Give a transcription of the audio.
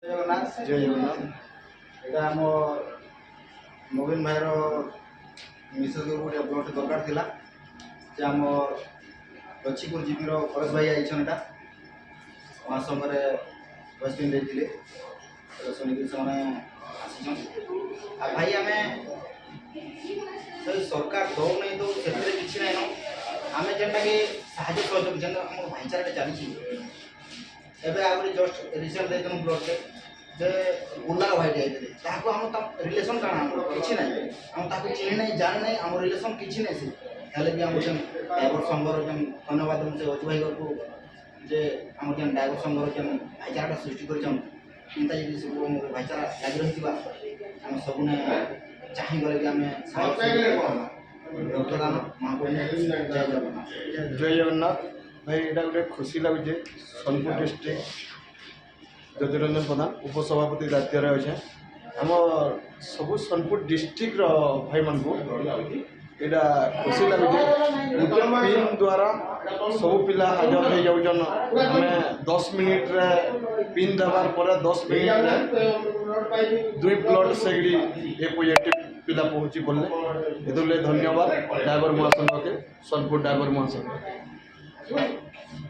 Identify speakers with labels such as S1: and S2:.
S1: जगन्नाथ जय जगन्नाथ এটা আমার নবীন ভাইর মিসেস গোটে ব্লড দরকার লা যে আমার লক্ষ্মীপুর জিপির পরেশ ভাই আইছন এটা আমার সঙ্গে ওয়েস্টিন ଦେଇଥିଲେ শুনিকি ସେମାନେ ଆସିଛନ୍ আর ভাই আমি সরকার দৌ নাই দৌ সেতরে কিছু নাই আমি যেটাকি সাহায্য সহযোগ যেন আমার ভাইচারাটা চালিছি এবে আগে জস্ট রিসেন্ট ଦେଇଥିଲୁ ବ୍ଲଡ଼୍ଟେ ଯେ ଗୁଲାର ଭାଇଟେ ହେଇଥିଲେ ତାହାକୁ ଆମ ତା ରିଲେସନ୍ କାଣା ଆମର କିଛି ନାହିଁ ଆମେ ତାକୁ ଚିହ୍ନି ନାହିଁ ଜାଣି ନାହିଁ ଆମ ରିଲେସନ୍ କିଛି ନାହିଁ ସେ ହେଲେ ବି ଆମର ଯେନ୍ ଡ୍ରାଇଭର ସଂଘର ଯେନ୍ ଧନ୍ୟବାଦ ଦେଉଁ ସେ ଅଜୁ ଭାଇକୁ ଯେ ଆମର ଯେନ୍ ଡ୍ରାଇଭର ସଂଘର ଯେନ୍ ଭାଇଚାରାଟା ସୃଷ୍ଟି କରିଛନ୍ ଚିନ୍ତା ଯଦି ସବୁ ଆମର ଭାଇଚାରା ଲାଗି ରହିଥିବା ଆମେ ସବୁନେ ଚାହିଁଗଲେ ବି ଆମେ ରକ୍ତଦାନ
S2: जय जगन्नाथ भाई यहाँ गोटे खुशी लगुचे सोनपुर डिस्ट्रिक्ट ज्योतिरंजन प्रधान उपसभापति दायित्व अच्छे आम सब सोनपुर डिस्ट्रिक्ट भाई मान को यहाँ खुशी लगुचे गोटे पिन द्वारा सब पिला हाजर हो जाऊन आम 10 मिनिट पिन देवार पर 10 मिनिट 2 ब्लड सेगड़ी ए पॉजिटिव पिला पहुँची बोले ये धन्यवाद ड्राइवर महासंघ के सोनपुर ड्राइवर महासंघ।